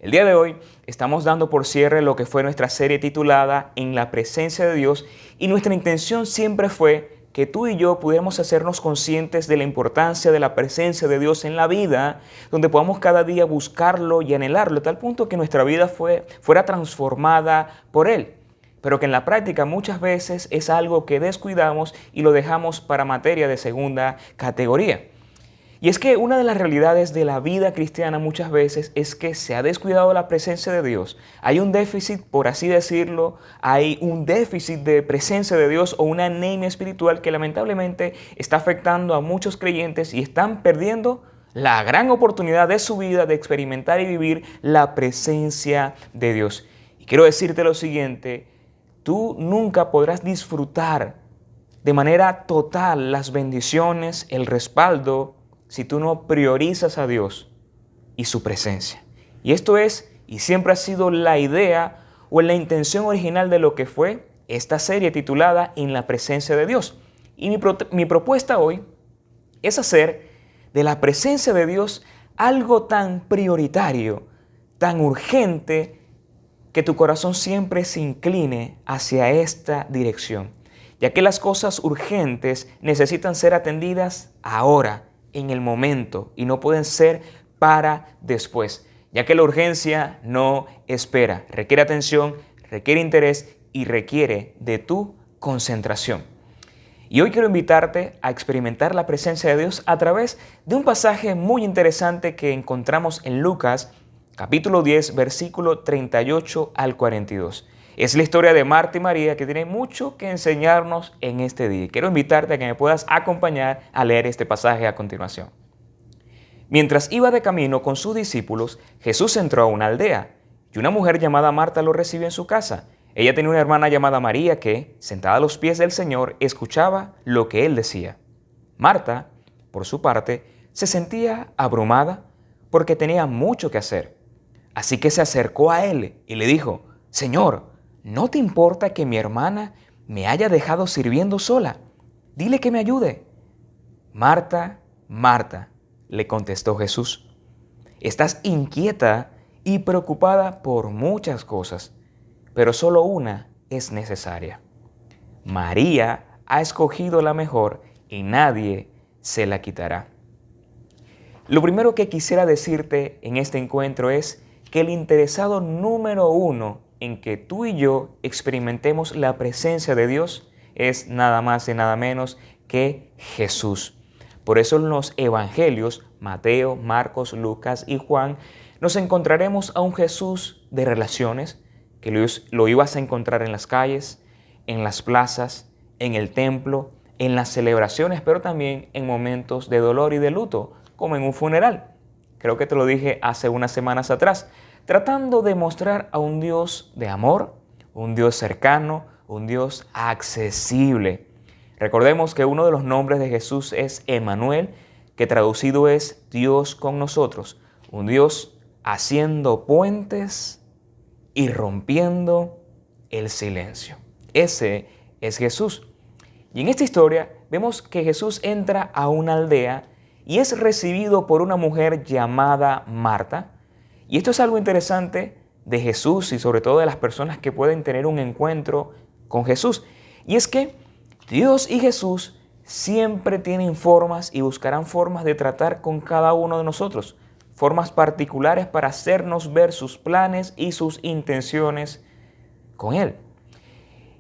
El día de hoy estamos dando por cierre lo que fue nuestra serie titulada En la presencia de Dios y nuestra intención siempre fue que tú y yo pudiéramos hacernos conscientes de la importancia de la presencia de Dios en la vida, donde podamos cada día buscarlo y anhelarlo, a tal punto que nuestra vida fuera transformada por Él. Pero que en la práctica muchas veces es algo que descuidamos y lo dejamos para materia de segunda categoría. Y es que una de las realidades de la vida cristiana muchas veces es que se ha descuidado la presencia de Dios. Hay un déficit, por así decirlo, hay un déficit de presencia de Dios o una anemia espiritual que lamentablemente está afectando a muchos creyentes y están perdiendo la gran oportunidad de su vida de experimentar y vivir la presencia de Dios. Y quiero decirte lo siguiente, tú nunca podrás disfrutar de manera total las bendiciones, el respaldo, si tú no priorizas a Dios y su presencia. Y esto es, y siempre ha sido la idea o la intención original de lo que fue esta serie titulada En la presencia de Dios. Y mi propuesta hoy es hacer de la presencia de Dios algo tan prioritario, tan urgente, que tu corazón siempre se incline hacia esta dirección, ya que las cosas urgentes necesitan ser atendidas ahora, en el momento, y no pueden ser para después, ya que la urgencia no espera, requiere atención, requiere interés y requiere de tu concentración. Y hoy quiero invitarte a experimentar la presencia de Dios a través de un pasaje muy interesante que encontramos en Lucas, capítulo 10, versículo 38 al 42. Es la historia de Marta y María que tiene mucho que enseñarnos en este día. Quiero invitarte a que me puedas acompañar a leer este pasaje a continuación. Mientras iba de camino con sus discípulos, Jesús entró a una aldea y una mujer llamada Marta lo recibió en su casa. Ella tenía una hermana llamada María que, sentada a los pies del Señor, escuchaba lo que él decía. Marta, por su parte, se sentía abrumada porque tenía mucho que hacer. Así que se acercó a él y le dijo, Señor, ¿no te importa que mi hermana me haya dejado sirviendo sola? Dile que me ayude. Marta, Marta, le contestó Jesús, estás inquieta y preocupada por muchas cosas, pero solo una es necesaria. María ha escogido la mejor y nadie se la quitará. Lo primero que quisiera decirte en este encuentro es que el interesado número uno en que tú y yo experimentemos la presencia de Dios es nada más y nada menos que Jesús. Por eso en los evangelios, Mateo, Marcos, Lucas y Juan, nos encontraremos a un Jesús de relaciones, que lo ibas a encontrar en las calles, en las plazas, en el templo, en las celebraciones, pero también en momentos de dolor y de luto, como en un funeral. Creo que te lo dije hace unas semanas atrás, tratando de mostrar a un Dios de amor, un Dios cercano, un Dios accesible. Recordemos que uno de los nombres de Jesús es Emmanuel, que traducido es Dios con nosotros, un Dios haciendo puentes y rompiendo el silencio. Ese es Jesús. Y en esta historia vemos que Jesús entra a una aldea y es recibido por una mujer llamada Marta. Y esto es algo interesante de Jesús y sobre todo de las personas que pueden tener un encuentro con Jesús. Y es que Dios y Jesús siempre tienen formas y buscarán formas de tratar con cada uno de nosotros. Formas particulares para hacernos ver sus planes y sus intenciones con Él.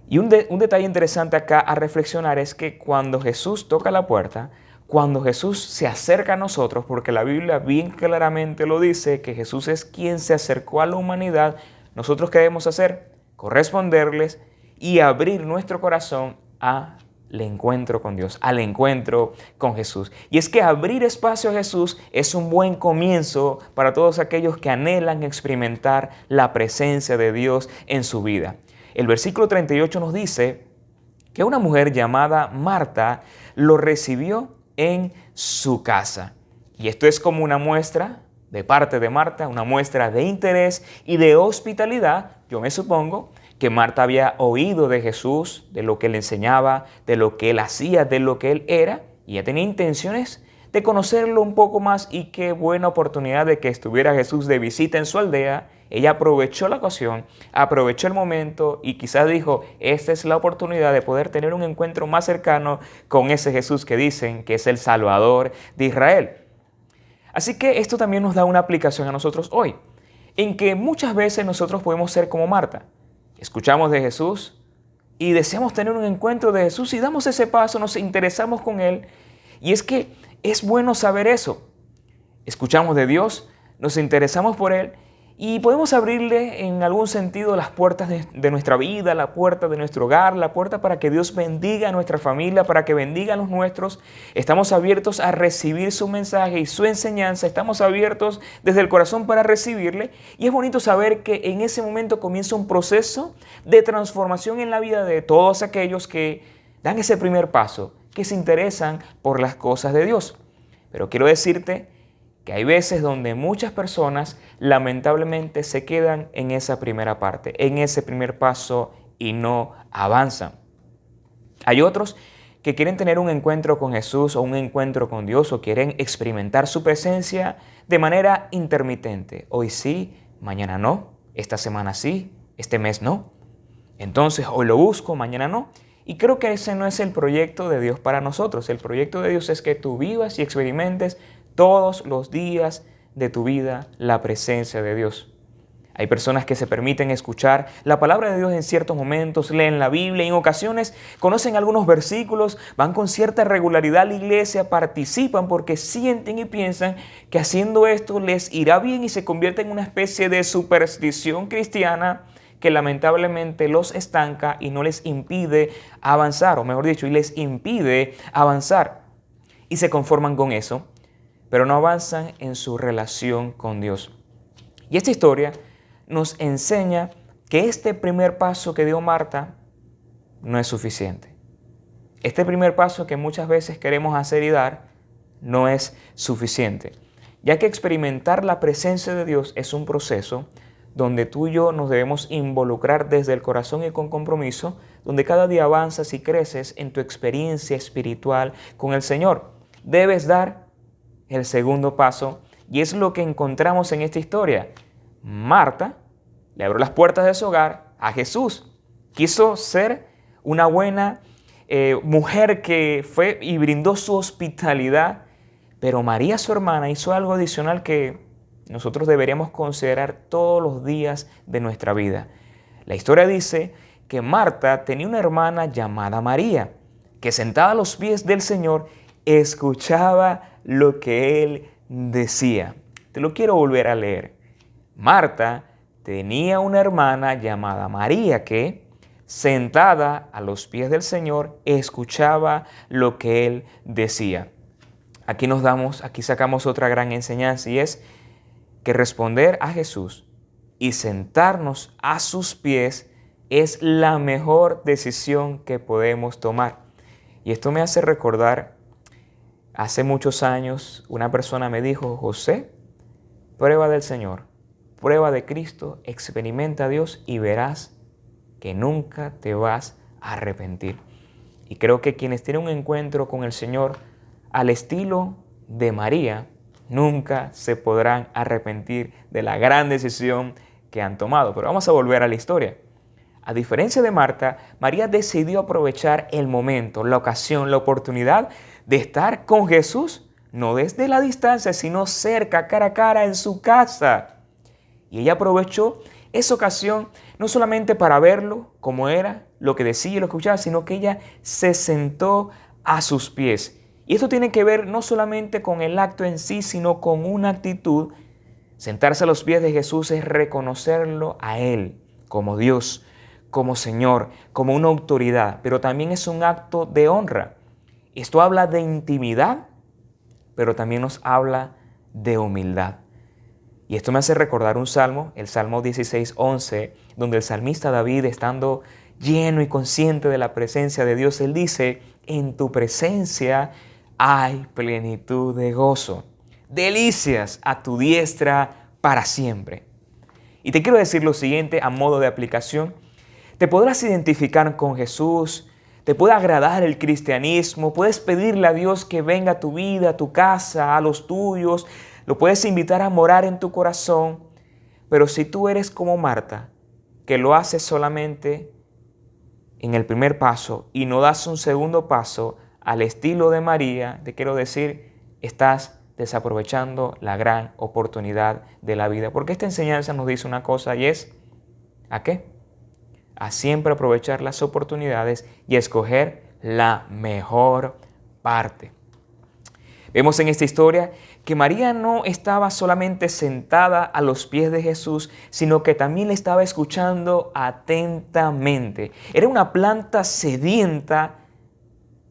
Y un detalle interesante acá a reflexionar es que cuando Jesús toca la puerta, cuando Jesús se acerca a nosotros, porque la Biblia bien claramente lo dice, que Jesús es quien se acercó a la humanidad, nosotros ¿qué debemos hacer? Corresponderles y abrir nuestro corazón al encuentro con Dios, al encuentro con Jesús. Y es que abrir espacio a Jesús es un buen comienzo para todos aquellos que anhelan experimentar la presencia de Dios en su vida. El versículo 38 nos dice que una mujer llamada Marta lo recibió en su casa. Y esto es como una muestra de parte de Marta, una muestra de interés y de hospitalidad. Yo me supongo que Marta había oído de Jesús, de lo que él enseñaba, de lo que él hacía, de lo que él era, y ella tenía intenciones de conocerlo un poco más, y qué buena oportunidad de que estuviera Jesús de visita en su aldea. Ella aprovechó la ocasión, aprovechó el momento y quizás dijo, esta es la oportunidad de poder tener un encuentro más cercano con ese Jesús que dicen que es el Salvador de Israel. Así que esto también nos da una aplicación a nosotros hoy, en que muchas veces nosotros podemos ser como Marta. Escuchamos de Jesús y deseamos tener un encuentro de Jesús y damos ese paso, nos interesamos con Él. Y es que es bueno saber eso. Escuchamos de Dios, nos interesamos por Él y podemos abrirle en algún sentido las puertas de nuestra vida, la puerta de nuestro hogar, la puerta para que Dios bendiga a nuestra familia, para que bendiga a los nuestros. Estamos abiertos a recibir su mensaje y su enseñanza, estamos abiertos desde el corazón para recibirle, y es bonito saber que en ese momento comienza un proceso de transformación en la vida de todos aquellos que dan ese primer paso, que se interesan por las cosas de Dios. Pero quiero decirte que hay veces donde muchas personas lamentablemente se quedan en esa primera parte, en ese primer paso, y no avanzan. Hay otros que quieren tener un encuentro con Jesús o un encuentro con Dios, o quieren experimentar su presencia de manera intermitente. Hoy sí, mañana no, esta semana sí, este mes no. Entonces hoy lo busco, mañana no. Y creo que ese no es el proyecto de Dios para nosotros. El proyecto de Dios es que tú vivas y experimentes todos los días de tu vida la presencia de Dios. Hay personas que se permiten escuchar la palabra de Dios en ciertos momentos, leen la Biblia, en ocasiones conocen algunos versículos, van con cierta regularidad a la iglesia, participan porque sienten y piensan que haciendo esto les irá bien, y se convierte en una especie de superstición cristiana que lamentablemente los estanca y no les impide avanzar, o mejor dicho, y les impide avanzar. Y se conforman con eso, pero no avanzan en su relación con Dios. Y esta historia nos enseña que este primer paso que dio Marta no es suficiente. Este primer paso que muchas veces queremos hacer y dar no es suficiente, ya que experimentar la presencia de Dios es un proceso donde tú y yo nos debemos involucrar desde el corazón y con compromiso, donde cada día avanzas y creces en tu experiencia espiritual con el Señor. Debes dar el segundo paso, y es lo que encontramos en esta historia. Marta le abrió las puertas de su hogar a Jesús. Quiso ser una buena mujer que fue y brindó su hospitalidad, pero María, su hermana, hizo algo adicional que nosotros deberíamos considerar todos los días de nuestra vida. La historia dice que Marta tenía una hermana llamada María, que sentada a los pies del Señor escuchaba lo que Él decía. Te lo quiero volver a leer. Marta tenía una hermana llamada María que, sentada a los pies del Señor, escuchaba lo que Él decía. Aquí sacamos otra gran enseñanza, y es que responder a Jesús y sentarnos a sus pies es la mejor decisión que podemos tomar. Y esto me hace recordar, hace muchos años una persona me dijo: José, prueba del Señor, prueba de Cristo, experimenta a Dios y verás que nunca te vas a arrepentir. Y creo que quienes tienen un encuentro con el Señor al estilo de María, nunca se podrán arrepentir de la gran decisión que han tomado. Pero vamos a volver a la historia. A diferencia de Marta, María decidió aprovechar el momento, la ocasión, la oportunidad de estar con Jesús, no desde la distancia, sino cerca, cara a cara, en su casa. Y ella aprovechó esa ocasión no solamente para verlo como era, lo que decía y lo que escuchaba, sino que ella se sentó a sus pies. Y esto tiene que ver no solamente con el acto en sí, sino con una actitud. Sentarse a los pies de Jesús es reconocerlo a Él como Dios, como Señor, como una autoridad, pero también es un acto de honra. Esto habla de intimidad, pero también nos habla de humildad. Y esto me hace recordar un salmo, el Salmo 16:11, donde el salmista David, estando lleno y consciente de la presencia de Dios, él dice: en tu presencia hay plenitud de gozo, delicias a tu diestra para siempre. Y te quiero decir lo siguiente a modo de aplicación. Te podrás identificar con Jesús, te puede agradar el cristianismo, puedes pedirle a Dios que venga a tu vida, a tu casa, a los tuyos, lo puedes invitar a morar en tu corazón, pero si tú eres como Marta, que lo haces solamente en el primer paso y no das un segundo paso al estilo de María, te quiero decir, estás desaprovechando la gran oportunidad de la vida. Porque esta enseñanza nos dice una cosa y es, ¿a qué? A siempre aprovechar las oportunidades y escoger la mejor parte. Vemos en esta historia que María no estaba solamente sentada a los pies de Jesús, sino que también le estaba escuchando atentamente. Era una planta sedienta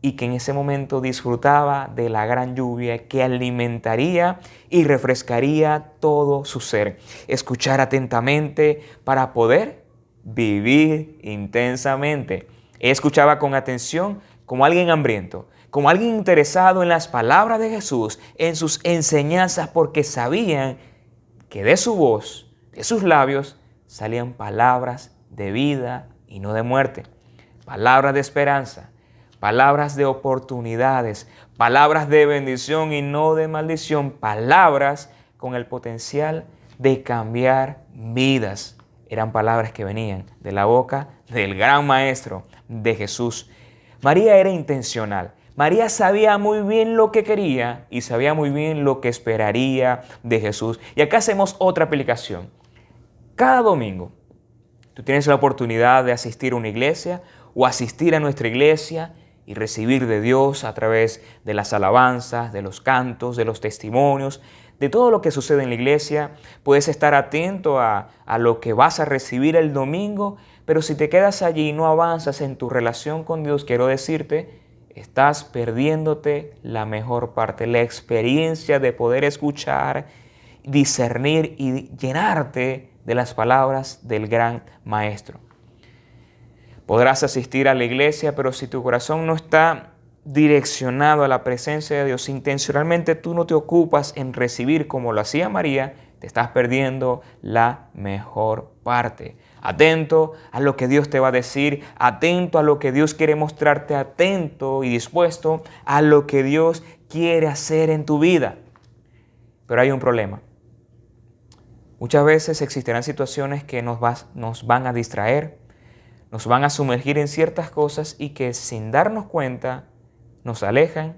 y que en ese momento disfrutaba de la gran lluvia que alimentaría y refrescaría todo su ser. Escuchar atentamente para poder vivir intensamente. Ella escuchaba con atención como alguien hambriento, como alguien interesado en las palabras de Jesús, en sus enseñanzas, porque sabían que de su voz, de sus labios, salían palabras de vida y no de muerte, palabras de esperanza, palabras de oportunidades, palabras de bendición y no de maldición, palabras con el potencial de cambiar vidas. Eran palabras que venían de la boca del gran maestro, de Jesús. María era intencional. María sabía muy bien lo que quería y sabía muy bien lo que esperaría de Jesús. Y acá hacemos otra aplicación. Cada domingo tú tienes la oportunidad de asistir a una iglesia o asistir a nuestra iglesia y recibir de Dios a través de las alabanzas, de los cantos, de los testimonios, de todo lo que sucede en la iglesia. Puedes estar atento a lo que vas a recibir el domingo, pero si te quedas allí y no avanzas en tu relación con Dios, quiero decirte, estás perdiéndote la mejor parte, la experiencia de poder escuchar, discernir y llenarte de las palabras del gran maestro. Podrás asistir a la iglesia, pero si tu corazón no está direccionado a la presencia de Dios, intencionalmente tú no te ocupas en recibir como lo hacía María, te estás perdiendo la mejor parte. Atento a lo que Dios te va a decir, atento a lo que Dios quiere mostrarte, atento y dispuesto a lo que Dios quiere hacer en tu vida. Pero hay un problema. Muchas veces existirán situaciones que nos van a distraer, nos van a sumergir en ciertas cosas y que sin darnos cuenta nos alejan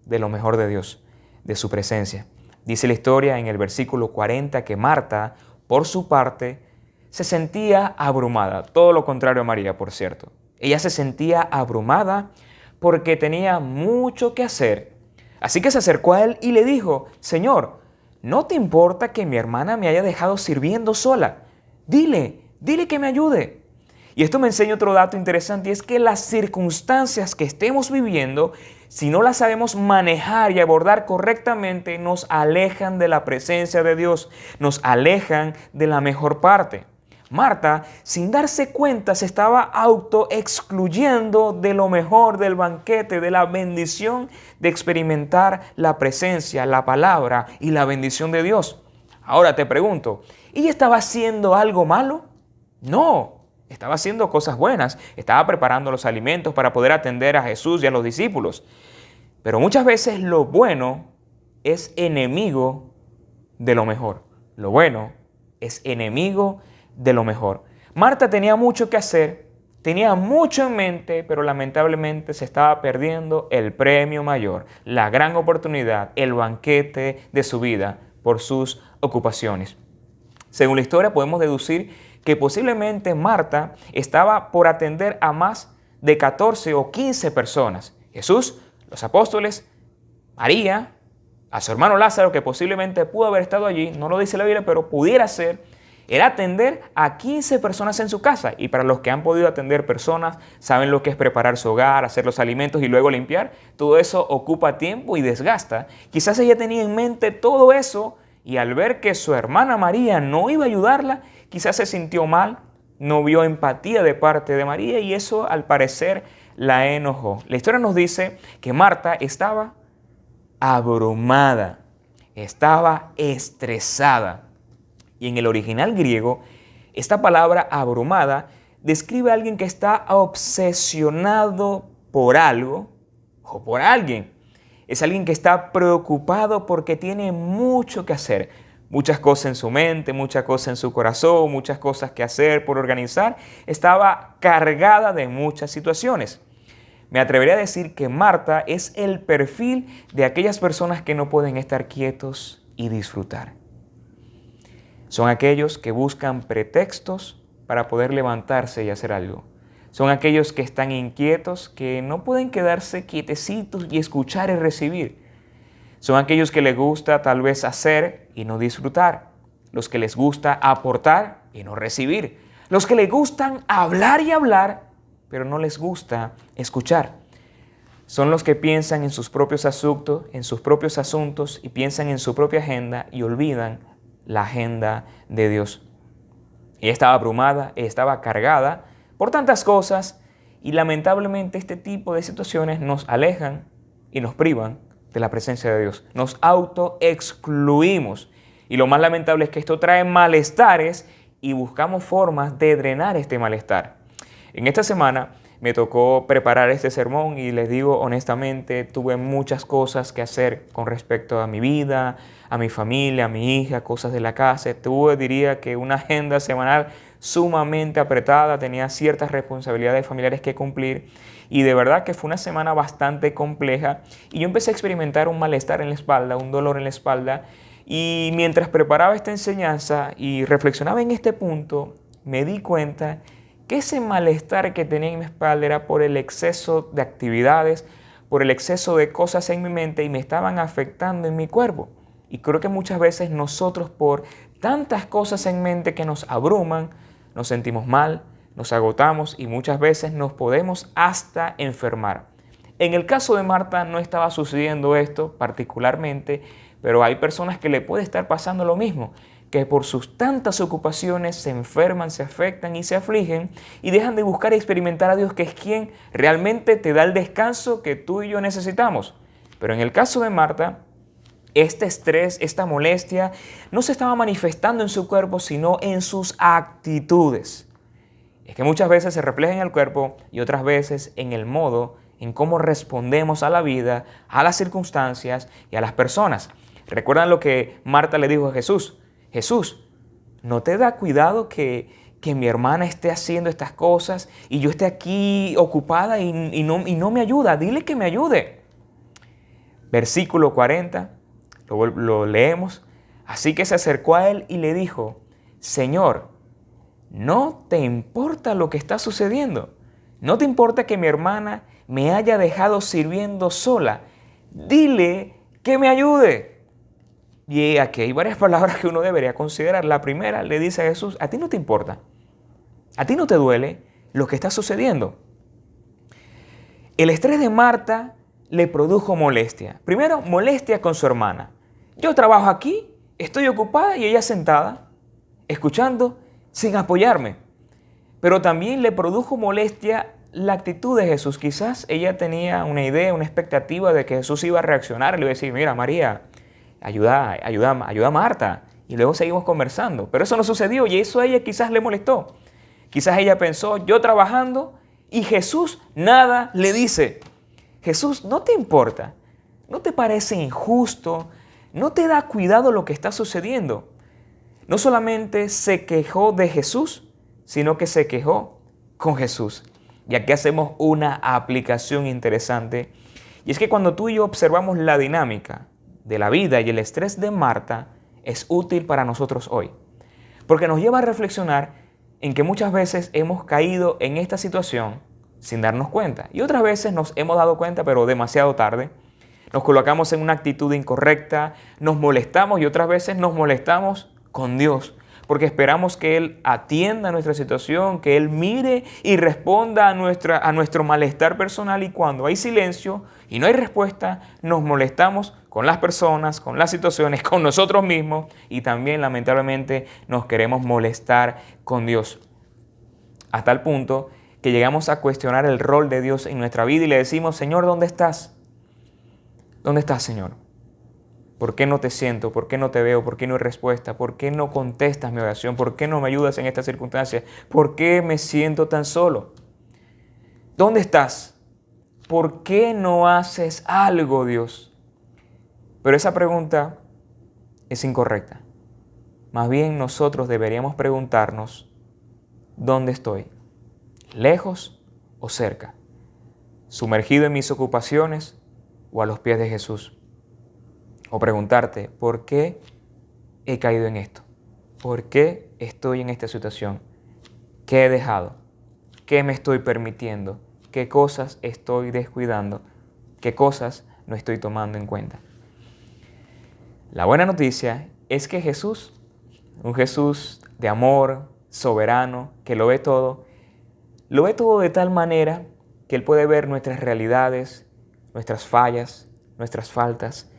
de lo mejor de Dios, de su presencia. Dice la historia en el versículo 40 que Marta, por su parte, se sentía abrumada. Todo lo contrario a María, por cierto. Ella se sentía abrumada porque tenía mucho que hacer. Así que se acercó a él y le dijo, Señor, ¿no te importa que mi hermana me haya dejado sirviendo sola? Dile que me ayude. Y esto me enseña otro dato interesante y es que las circunstancias que estemos viviendo, si no las sabemos manejar y abordar correctamente, nos alejan de la presencia de Dios, nos alejan de la mejor parte. Marta, sin darse cuenta, se estaba autoexcluyendo de lo mejor del banquete, de la bendición de experimentar la presencia, la palabra y la bendición de Dios. Ahora te pregunto, ¿ella estaba haciendo algo malo? No. Estaba haciendo cosas buenas, estaba preparando los alimentos para poder atender a Jesús y a los discípulos. Pero muchas veces lo bueno es enemigo de lo mejor. Lo bueno es enemigo de lo mejor. Marta tenía mucho que hacer, tenía mucho en mente, pero lamentablemente se estaba perdiendo el premio mayor, la gran oportunidad, el banquete de su vida por sus ocupaciones. Según la historia podemos deducir que posiblemente Marta estaba por atender a más de 14 o 15 personas. Jesús, los apóstoles, María, a su hermano Lázaro, que posiblemente pudo haber estado allí, no lo dice la Biblia, pero pudiera ser, era atender a 15 personas en su casa. Y para los que han podido atender personas, saben lo que es preparar su hogar, hacer los alimentos y luego limpiar. Todo eso ocupa tiempo y desgasta. Quizás ella tenía en mente todo eso y al ver que su hermana María no iba a ayudarla, quizás se sintió mal, no vio empatía de parte de María y eso al parecer la enojó. La historia nos dice que Marta estaba abrumada, estaba estresada. Y en el original griego, esta palabra abrumada describe a alguien que está obsesionado por algo o por alguien. Es alguien que está preocupado porque tiene mucho que hacer. Muchas cosas en su mente, muchas cosas en su corazón, muchas cosas que hacer, por organizar. Estaba cargada de muchas situaciones. Me atrevería a decir que Marta es el perfil de aquellas personas que no pueden estar quietos y disfrutar. Son aquellos que buscan pretextos para poder levantarse y hacer algo. Son aquellos que están inquietos, que no pueden quedarse quietecitos y escuchar y recibir. Son aquellos que les gusta tal vez hacer y no disfrutar. Los que les gusta aportar y no recibir. Los que les gustan hablar y hablar, pero no les gusta escuchar. Son los que piensan en sus propios asuntos y piensan en su propia agenda y olvidan la agenda de Dios. Ella estaba abrumada, estaba cargada por tantas cosas y lamentablemente este tipo de situaciones nos alejan y nos privan de la presencia de Dios. Nos autoexcluimos y lo más lamentable es que esto trae malestares y buscamos formas de drenar este malestar. En esta semana me tocó preparar este sermón y les digo honestamente, tuve muchas cosas que hacer con respecto a mi vida, a mi familia, a mi hija, cosas de la casa. Tuve, diría que una agenda semanal sumamente apretada, tenía ciertas responsabilidades familiares que cumplir y de verdad que fue una semana bastante compleja y yo empecé a experimentar un malestar en la espalda, un dolor en la espalda y mientras preparaba esta enseñanza y reflexionaba en este punto, me di cuenta que ese malestar que tenía en mi espalda era por el exceso de actividades, por el exceso de cosas en mi mente y me estaban afectando en mi cuerpo. Y creo que muchas veces nosotros por tantas cosas en mente que nos abruman, nos sentimos mal, nos agotamos y muchas veces nos podemos hasta enfermar. En el caso de Marta no estaba sucediendo esto particularmente, pero hay personas que le puede estar pasando lo mismo, que por sus tantas ocupaciones se enferman, se afectan y se afligen y dejan de buscar y experimentar a Dios, que es quien realmente te da el descanso que tú y yo necesitamos. Pero en el caso de Marta, este estrés, esta molestia, no se estaba manifestando en su cuerpo, sino en sus actitudes. Es que muchas veces se refleja en el cuerpo y otras veces en el modo en cómo respondemos a la vida, a las circunstancias y a las personas. ¿Recuerdan lo que Marta le dijo a Jesús? Jesús, ¿no te da cuidado que mi hermana esté haciendo estas cosas y yo esté aquí ocupada y no me ayuda? Dile que me ayude. Versículo 40, lo leemos. Así que se acercó a él y le dijo, Señor, ¿no te importa lo que está sucediendo? ¿No te importa que mi hermana me haya dejado sirviendo sola? Dile que me ayude. Y aquí hay varias palabras que uno debería considerar. La primera le dice a Jesús, ¿a ti no te importa? ¿A ti no te duele lo que está sucediendo? El estrés de Marta le produjo molestia. Primero, molestia con su hermana. Yo trabajo aquí, estoy ocupada y ella sentada, escuchando, sin apoyarme. Pero también le produjo molestia la actitud de Jesús. Quizás ella tenía una idea, una expectativa de que Jesús iba a reaccionar y le iba a decir, mira María, ayuda a Marta. Y luego seguimos conversando. Pero eso no sucedió y eso a ella quizás le molestó. Quizás ella pensó, yo trabajando y Jesús nada le dice. Jesús, ¿no te importa? ¿No te parece injusto? ¿No te da cuidado lo que está sucediendo? No solamente se quejó de Jesús, sino que se quejó con Jesús. Y aquí hacemos una aplicación interesante. Y es que cuando tú y yo observamos la dinámica de la vida y el estrés de Marta, es útil para nosotros hoy. Porque nos lleva a reflexionar en que muchas veces hemos caído en esta situación sin darnos cuenta. Y otras veces nos hemos dado cuenta, pero demasiado tarde. Nos colocamos en una actitud incorrecta, nos molestamos y otras veces nos molestamos con Dios. Porque esperamos que Él atienda nuestra situación, que Él mire y responda a nuestro malestar personal. Y cuando hay silencio y no hay respuesta, nos molestamos con las personas, con las situaciones, con nosotros mismos y también lamentablemente nos queremos molestar con Dios. Hasta el punto que llegamos a cuestionar el rol de Dios en nuestra vida y le decimos, Señor, ¿dónde estás? ¿Dónde estás, Señor? ¿Por qué no te siento? ¿Por qué no te veo? ¿Por qué no hay respuesta? ¿Por qué no contestas mi oración? ¿Por qué no me ayudas en estas circunstancias? ¿Por qué me siento tan solo? ¿Dónde estás? ¿por qué no haces algo, Dios? Pero esa pregunta es incorrecta. Más bien nosotros deberíamos preguntarnos, ¿dónde estoy? ¿Lejos o cerca? ¿Sumergido en mis ocupaciones o a los pies de Jesús? O preguntarte, ¿por qué he caído en esto? ¿Por qué estoy en esta situación? ¿Qué he dejado? ¿Qué me estoy permitiendo? ¿Qué cosas estoy descuidando? ¿Qué cosas no estoy tomando en cuenta? La buena noticia es que Jesús, un Jesús de amor, soberano, que lo ve todo de tal manera que Él puede ver nuestras realidades, nuestras fallas, nuestras faltas,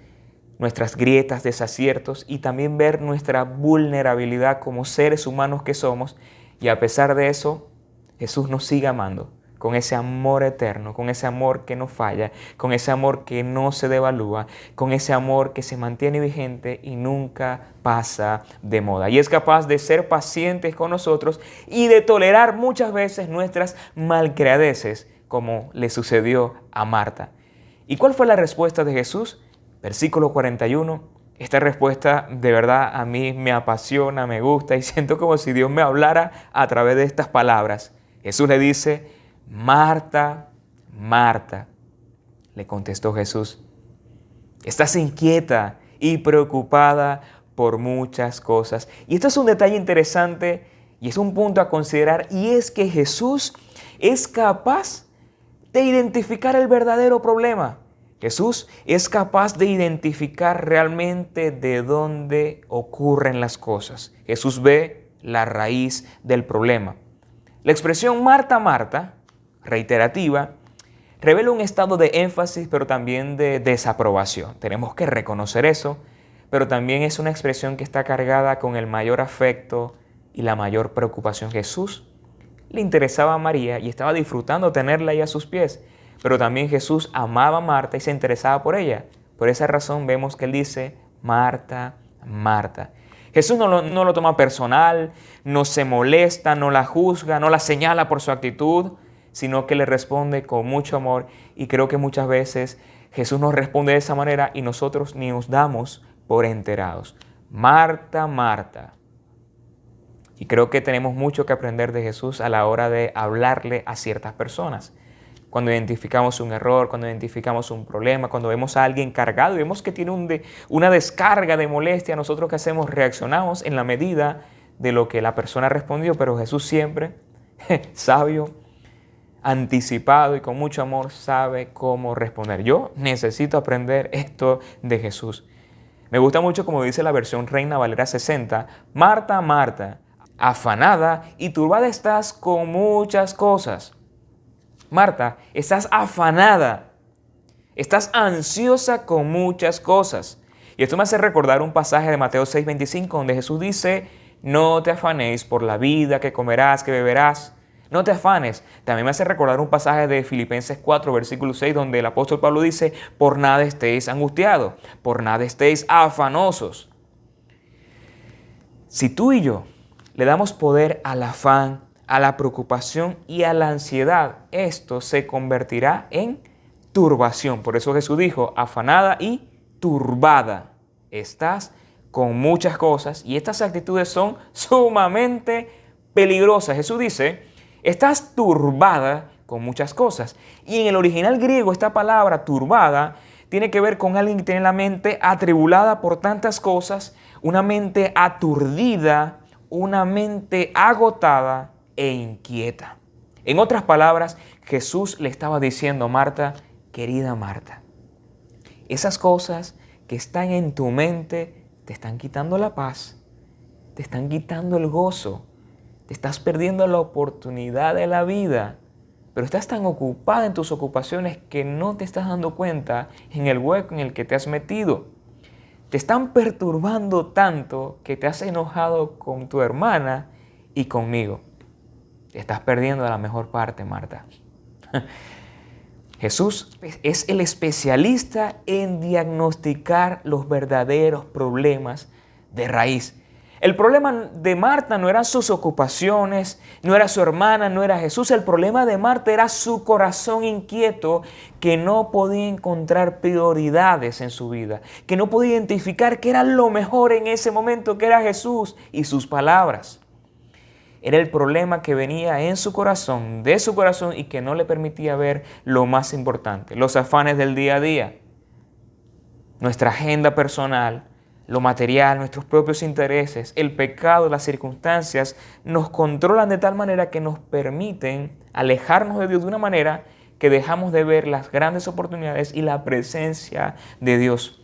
nuestras grietas, desaciertos y también ver nuestra vulnerabilidad como seres humanos que somos. Y a pesar de eso, Jesús nos sigue amando con ese amor eterno, con ese amor que no falla, con ese amor que no se devalúa, con ese amor que se mantiene vigente y nunca pasa de moda. Y es capaz de ser pacientes con nosotros y de tolerar muchas veces nuestras malcriadeces, como le sucedió a Marta. ¿Y cuál fue la respuesta de Jesús? Versículo 41. Esta respuesta de verdad a mí me apasiona, me gusta y siento como si Dios me hablara a través de estas palabras. Jesús le dice, Marta, Marta, le contestó Jesús, estás inquieta y preocupada por muchas cosas. Y esto es un detalle interesante y es un punto a considerar, y es que Jesús es capaz de identificar el verdadero problema. Jesús es capaz de identificar realmente de dónde ocurren las cosas. Jesús ve la raíz del problema. La expresión Marta, Marta, reiterativa, revela un estado de énfasis, pero también de desaprobación. Tenemos que reconocer eso, pero también es una expresión que está cargada con el mayor afecto y la mayor preocupación. Jesús le interesaba a María y estaba disfrutando tenerla ahí a sus pies, pero también Jesús amaba a Marta y se interesaba por ella. Por esa razón vemos que Él dice, Marta, Marta. Jesús no lo toma personal, no se molesta, no la juzga, no la señala por su actitud, sino que le responde con mucho amor. Y creo que muchas veces Jesús nos responde de esa manera y nosotros ni nos damos por enterados. Marta, Marta. Y creo que tenemos mucho que aprender de Jesús a la hora de hablarle a ciertas personas. Cuando identificamos un error, cuando identificamos un problema, cuando vemos a alguien cargado y vemos que tiene una descarga de molestia, nosotros ¿qué hacemos? Reaccionamos en la medida de lo que la persona respondió, pero Jesús siempre, sabio, anticipado y con mucho amor, sabe cómo responder. Yo necesito aprender esto de Jesús. Me gusta mucho como dice la versión Reina Valera 60, Marta, Marta, afanada y turbada estás con muchas cosas. Marta, estás afanada, estás ansiosa con muchas cosas. Y esto me hace recordar un pasaje de Mateo 6:25 donde Jesús dice, no te afanéis por la vida, que comerás, que beberás. No te afanes. También me hace recordar un pasaje de Filipenses 4, versículo 6, donde el apóstol Pablo dice, por nada estéis angustiados, por nada estéis afanosos. Si tú y yo le damos poder al afán, a la preocupación y a la ansiedad, esto se convertirá en turbación. Por eso Jesús dijo, afanada y turbada. Estás con muchas cosas y estas actitudes son sumamente peligrosas. Jesús dice, estás turbada con muchas cosas. Y en el original griego esta palabra turbada tiene que ver con alguien que tiene la mente atribulada por tantas cosas, una mente aturdida, una mente agotada e inquieta. En otras palabras, Jesús le estaba diciendo a Marta, querida Marta, esas cosas que están en tu mente te están quitando la paz, te están quitando el gozo, te estás perdiendo la oportunidad de la vida, pero estás tan ocupada en tus ocupaciones que no te estás dando cuenta en el hueco en el que te has metido. Te están perturbando tanto que te has enojado con tu hermana y conmigo. Te estás perdiendo de la mejor parte, Marta. Jesús es el especialista en diagnosticar los verdaderos problemas de raíz. El problema de Marta no eran sus ocupaciones, no era su hermana, no era Jesús. El problema de Marta era su corazón inquieto que no podía encontrar prioridades en su vida, que no podía identificar qué era lo mejor en ese momento, que era Jesús y sus palabras. Era el problema que venía en su corazón, de su corazón, y que no le permitía ver lo más importante, los afanes del día a día, nuestra agenda personal, lo material, nuestros propios intereses, el pecado, las circunstancias, nos controlan de tal manera que nos permiten alejarnos de Dios de una manera que dejamos de ver las grandes oportunidades y la presencia de Dios.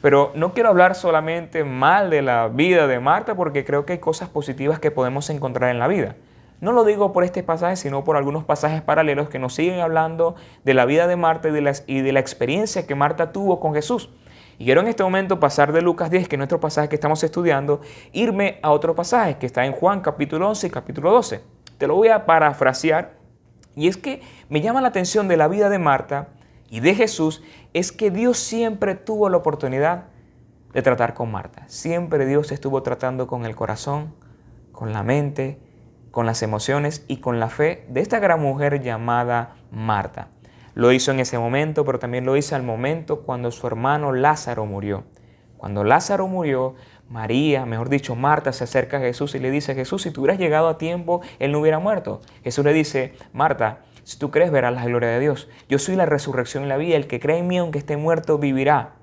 Pero no quiero hablar solamente mal de la vida de Marta, porque creo que hay cosas positivas que podemos encontrar en la vida. No lo digo por este pasaje, sino por algunos pasajes paralelos que nos siguen hablando de la vida de Marta y de la experiencia que Marta tuvo con Jesús. Y quiero en este momento pasar de Lucas 10, que es nuestro pasaje que estamos estudiando, irme a otro pasaje que está en Juan capítulo 11 y capítulo 12. Te lo voy a parafrasear, y es que me llama la atención de la vida de Marta y de Jesús, es que Dios siempre tuvo la oportunidad de tratar con Marta. Siempre Dios estuvo tratando con el corazón, con la mente, con las emociones y con la fe de esta gran mujer llamada Marta. Lo hizo en ese momento, pero también lo hizo al momento cuando su hermano Lázaro murió. Cuando Lázaro murió, María, mejor dicho, Marta, se acerca a Jesús y le dice: Jesús, si tú hubieras llegado a tiempo, él no hubiera muerto. Jesús le dice: Marta, si tú crees, verás la gloria de Dios. Yo soy la resurrección y la vida. El que cree en mí, aunque esté muerto, vivirá.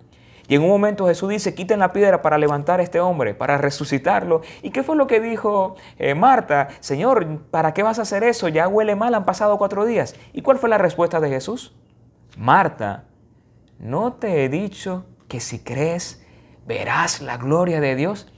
Y en un momento Jesús dice: quiten la piedra para levantar a este hombre, para resucitarlo. ¿Y qué fue lo que dijo Marta? Señor, ¿para qué vas a hacer eso? Ya huele mal, han pasado 4 días. ¿Y cuál fue la respuesta de Jesús? Marta, ¿no te he dicho que si crees, verás la gloria de Dios?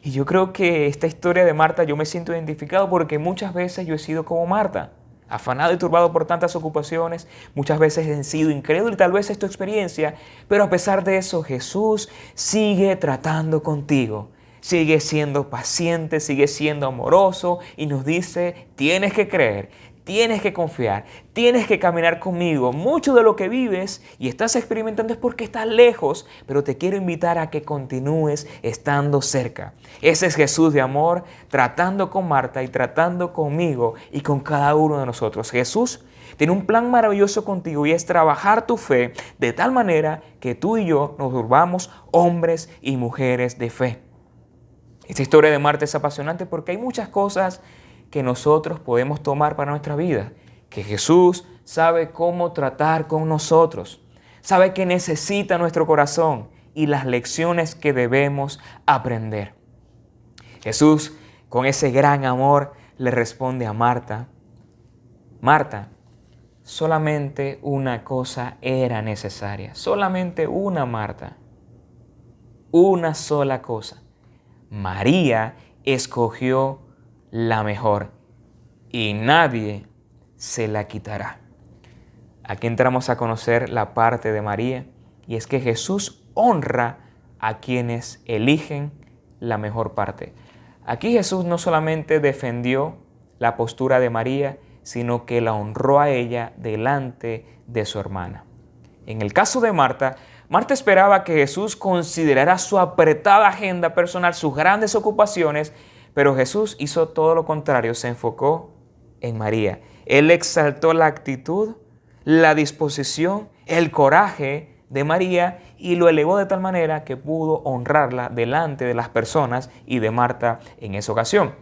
Y yo creo que esta historia de Marta yo me siento identificado, porque muchas veces yo he sido como Marta, afanado y turbado por tantas ocupaciones. Muchas veces he sido incrédulo y tal vez es tu experiencia, pero a pesar de eso Jesús sigue tratando contigo. Sigue siendo paciente, sigue siendo amoroso y nos dice: tienes que creer, tienes que confiar, tienes que caminar conmigo. Mucho de lo que vives y estás experimentando es porque estás lejos, pero te quiero invitar a que continúes estando cerca. Ese es Jesús de amor, tratando con Marta y tratando conmigo y con cada uno de nosotros. Jesús tiene un plan maravilloso contigo, y es trabajar tu fe de tal manera que tú y yo nos volvamos hombres y mujeres de fe. Esta historia de Marta es apasionante porque hay muchas cosas que nosotros podemos tomar para nuestra vida, que Jesús sabe cómo tratar con nosotros, sabe que necesita nuestro corazón y las lecciones que debemos aprender. Jesús, con ese gran amor, le responde a Marta: Marta, solamente una cosa era necesaria, solamente una, Marta, una sola cosa. María escogió la mejor y nadie se la quitará. Aquí entramos a conocer la parte de María, y es que Jesús honra a quienes eligen la mejor parte. Aquí Jesús no solamente defendió la postura de María, sino que la honró a ella delante de su hermana. En el caso de Marta, Marta esperaba que Jesús considerara su apretada agenda personal, sus grandes ocupaciones, pero Jesús hizo todo lo contrario, se enfocó en María. Él exaltó la actitud, la disposición, el coraje de María y lo elevó de tal manera que pudo honrarla delante de las personas y de Marta en esa ocasión.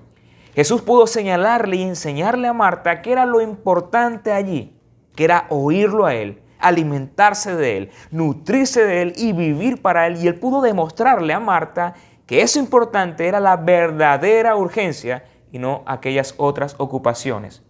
Jesús pudo señalarle y enseñarle a Marta qué era lo importante allí, que era oírlo a Él, alimentarse de Él, nutrirse de Él y vivir para Él. Y Él pudo demostrarle a Marta que eso importante era la verdadera urgencia y no aquellas otras ocupaciones.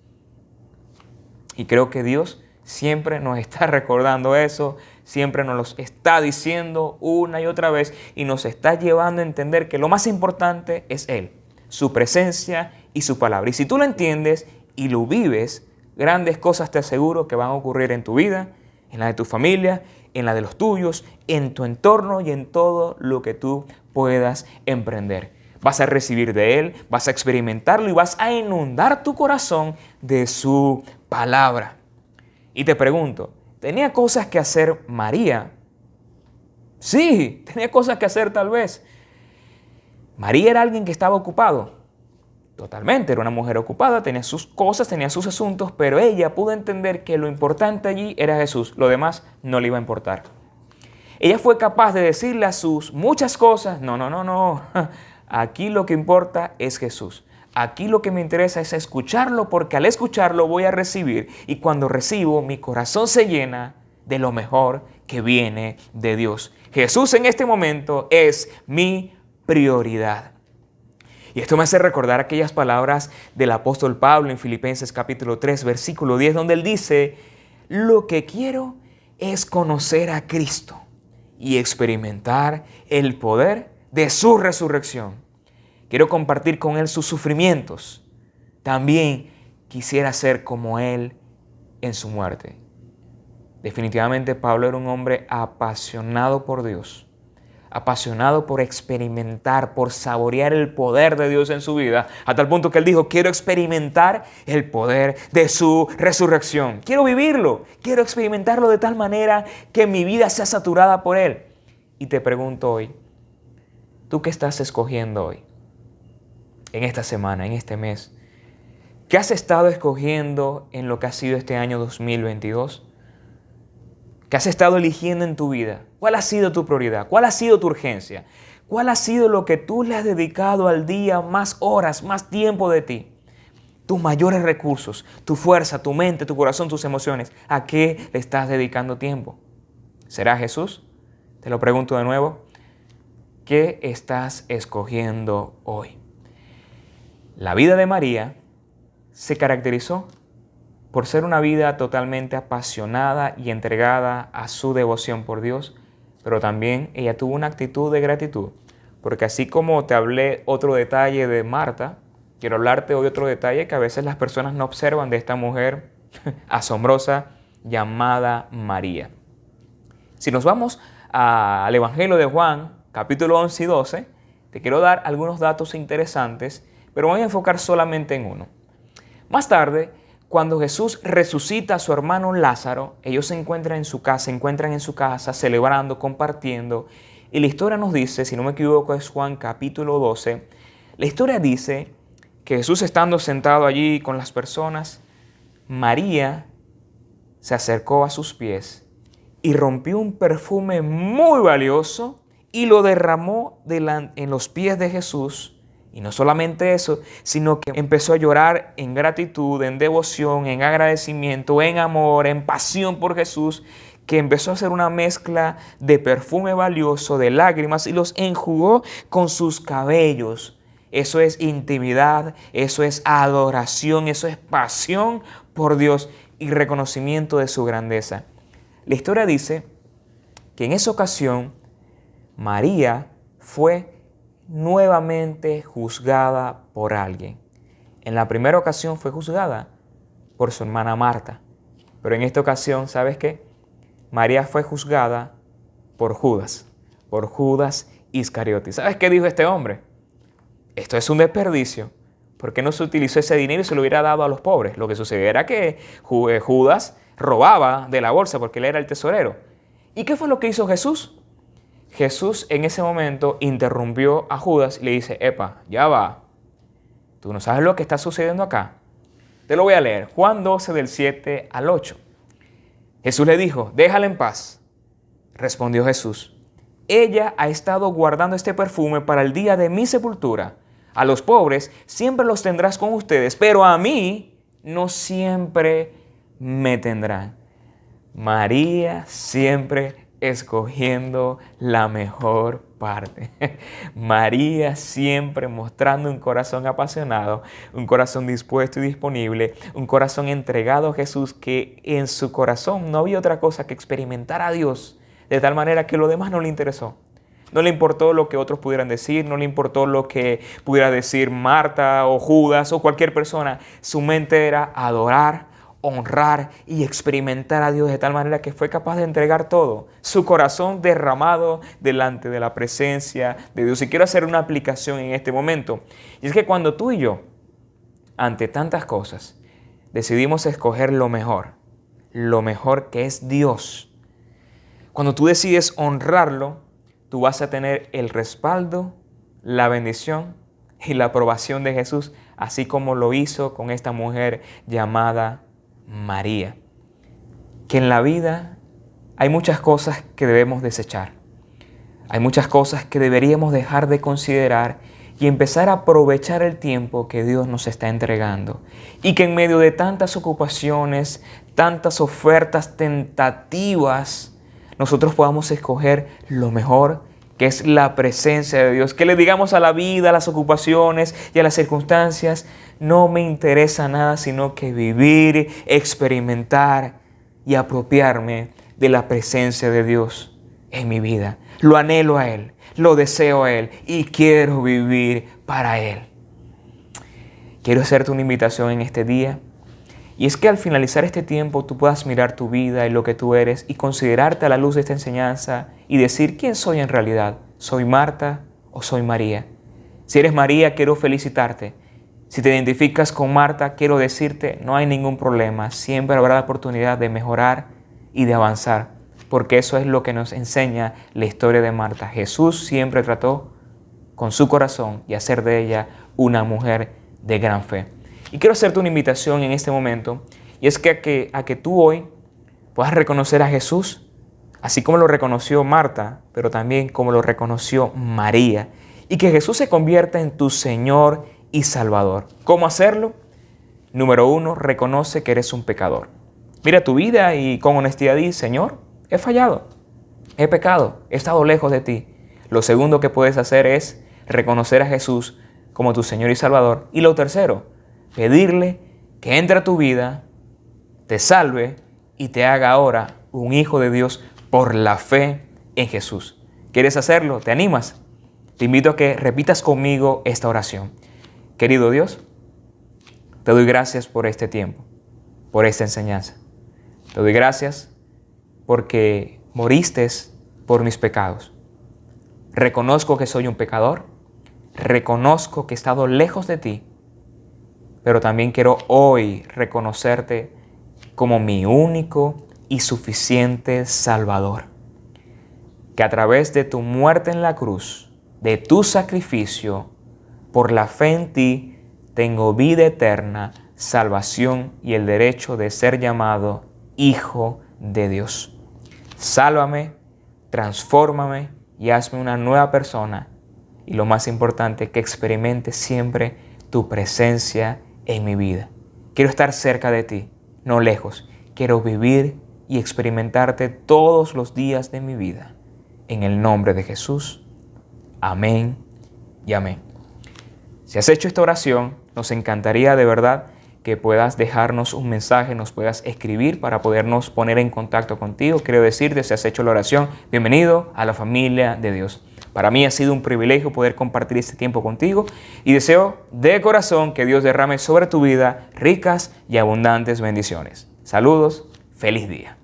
Y creo que Dios siempre nos está recordando eso, siempre nos lo está diciendo una y otra vez, y nos está llevando a entender que lo más importante es Él, su presencia y su palabra. Y si tú lo entiendes y lo vives, grandes cosas te aseguro que van a ocurrir en tu vida, en la de tu familia, en la de los tuyos, en tu entorno y en todo lo que tú puedas emprender. Vas a recibir de Él, vas a experimentarlo y vas a inundar tu corazón de su palabra. Y te pregunto, ¿tenía cosas que hacer María? Sí, tenía cosas que hacer tal vez. María era alguien que estaba ocupado. Totalmente, era una mujer ocupada, tenía sus cosas, tenía sus asuntos, pero ella pudo entender que lo importante allí era Jesús. Lo demás no le iba a importar. Ella fue capaz de decirle a sus muchas cosas, no. Aquí lo que importa es Jesús. Aquí lo que me interesa es escucharlo, porque al escucharlo voy a recibir. Y cuando recibo, mi corazón se llena de lo mejor que viene de Dios. Jesús en este momento es mi prioridad. Y esto me hace recordar aquellas palabras del apóstol Pablo en Filipenses capítulo 3, versículo 10, donde él dice, lo que quiero es conocer a Cristo y experimentar el poder de su resurrección. Quiero compartir con Él sus sufrimientos. También quisiera ser como Él en su muerte. Definitivamente Pablo era un hombre apasionado por Dios, apasionado por experimentar, por saborear el poder de Dios en su vida, a tal punto que él dijo, quiero experimentar el poder de su resurrección. Quiero vivirlo, quiero experimentarlo de tal manera que mi vida sea saturada por Él. Y te pregunto hoy, ¿tú qué estás escogiendo hoy? En esta semana, en este mes. ¿Qué has estado escogiendo en lo que ha sido este año 2022? ¿Qué has estado eligiendo en tu vida? ¿Cuál ha sido tu prioridad? ¿Cuál ha sido tu urgencia? ¿Cuál ha sido lo que tú le has dedicado al día más horas, más tiempo de ti? Tus mayores recursos, tu fuerza, tu mente, tu corazón, tus emociones. ¿A qué le estás dedicando tiempo? ¿Será Jesús? Te lo pregunto de nuevo. ¿Qué estás escogiendo hoy? La vida de María se caracterizó por ser una vida totalmente apasionada y entregada a su devoción por Dios, pero también ella tuvo una actitud de gratitud, porque así como te hablé otro detalle de Marta, quiero hablarte hoy otro detalle que a veces las personas no observan de esta mujer asombrosa llamada María. Si nos vamos al Evangelio de Juan, capítulo 11 y 12, te quiero dar algunos datos interesantes, pero voy a enfocar solamente en uno. Más tarde, cuando Jesús resucita a su hermano Lázaro, ellos se encuentran en su casa celebrando, compartiendo. Y la historia nos dice, si no me equivoco es Juan capítulo 12, la historia dice que Jesús estando sentado allí con las personas, María se acercó a sus pies y rompió un perfume muy valioso y lo derramó en los pies de Jesús. Y no solamente eso, sino que empezó a llorar en gratitud, en devoción, en agradecimiento, en amor, en pasión por Jesús, que empezó a hacer una mezcla de perfume valioso, de lágrimas, y los enjugó con sus cabellos. Eso es intimidad, eso es adoración, eso es pasión por Dios y reconocimiento de su grandeza. La historia dice que en esa ocasión María fue nuevamente juzgada por alguien. En la primera ocasión fue juzgada por su hermana Marta, pero en esta ocasión, ¿sabes qué? María fue juzgada por Judas Iscariote. ¿Sabes qué dijo este hombre? Esto es un desperdicio. ¿Por qué no se utilizó ese dinero y se lo hubiera dado a los pobres? Lo que sucedió era que Judas robaba de la bolsa porque él era el tesorero. ¿Y qué fue lo que hizo Jesús? Jesús en ese momento interrumpió a Judas y le dice, epa, ya va. ¿Tú no sabes lo que está sucediendo acá? Te lo voy a leer. Juan 12 del 7 al 8. Jesús le dijo, déjala en paz. Respondió Jesús, ella ha estado guardando este perfume para el día de mi sepultura. A los pobres siempre los tendrás con ustedes, pero a mí no siempre me tendrán. María siempre escogiendo la mejor parte. María siempre mostrando un corazón apasionado, un corazón dispuesto y disponible, un corazón entregado a Jesús, que en su corazón no había otra cosa que experimentar a Dios, de tal manera que lo demás no le interesó. No le importó lo que otros pudieran decir, no le importó lo que pudiera decir Marta o Judas o cualquier persona. Su mente era adorar, honrar y experimentar a Dios de tal manera que fue capaz de entregar todo, su corazón derramado delante de la presencia de Dios. Y quiero hacer una aplicación en este momento. Y es que cuando tú y yo, ante tantas cosas, decidimos escoger lo mejor que es Dios, cuando tú decides honrarlo, tú vas a tener el respaldo, la bendición y la aprobación de Jesús, así como lo hizo con esta mujer llamada María. Que en la vida hay muchas cosas que debemos desechar. Hay muchas cosas que deberíamos dejar de considerar y empezar a aprovechar el tiempo que Dios nos está entregando. Y que en medio de tantas ocupaciones, tantas ofertas tentativas, nosotros podamos escoger lo mejor, que es la presencia de Dios. Que le digamos a la vida, a las ocupaciones y a las circunstancias: no me interesa nada sino que vivir, experimentar y apropiarme de la presencia de Dios en mi vida. Lo anhelo a Él, lo deseo a Él y quiero vivir para Él. Quiero hacerte una invitación en este día, y es que al finalizar este tiempo tú puedas mirar tu vida y lo que tú eres y considerarte a la luz de esta enseñanza y decir: ¿quién soy en realidad? ¿Soy Marta o soy María? Si eres María, quiero felicitarte. Si te identificas con Marta, quiero decirte: no hay ningún problema, siempre habrá la oportunidad de mejorar y de avanzar, porque eso es lo que nos enseña la historia de Marta. Jesús siempre trató con su corazón y hacer de ella una mujer de gran fe. Y quiero hacerte una invitación en este momento, y es que a que tú hoy puedas reconocer a Jesús, así como lo reconoció Marta, pero también como lo reconoció María, y que Jesús se convierta en tu Señor y Salvador. ¿Cómo hacerlo? Número 1, reconoce que eres un pecador. Mira tu vida y con honestidad di: Señor, he fallado, he pecado, he estado lejos de ti. Lo segundo que puedes hacer es reconocer a Jesús como tu Señor y Salvador. Y lo tercero, pedirle que entre a tu vida, te salve y te haga ahora un hijo de Dios por la fe en Jesús. ¿Quieres hacerlo? ¿Te animas? Te invito a que repitas conmigo esta oración. Querido Dios, te doy gracias por este tiempo, por esta enseñanza. Te doy gracias porque moriste por mis pecados. Reconozco que soy un pecador, reconozco que he estado lejos de ti, pero también quiero hoy reconocerte como mi único y suficiente Salvador. Que a través de tu muerte en la cruz, de tu sacrificio, por la fe en ti, tengo vida eterna, salvación y el derecho de ser llamado Hijo de Dios. Sálvame, transfórmame y hazme una nueva persona. Y lo más importante, que experimente siempre tu presencia en mi vida. Quiero estar cerca de ti, no lejos. Quiero vivir y experimentarte todos los días de mi vida. En el nombre de Jesús. Amén y amén. Si has hecho esta oración, nos encantaría de verdad que puedas dejarnos un mensaje, nos puedas escribir para podernos poner en contacto contigo. Quiero decirte, si has hecho la oración, bienvenido a la familia de Dios. Para mí ha sido un privilegio poder compartir este tiempo contigo y deseo de corazón que Dios derrame sobre tu vida ricas y abundantes bendiciones. Saludos, feliz día.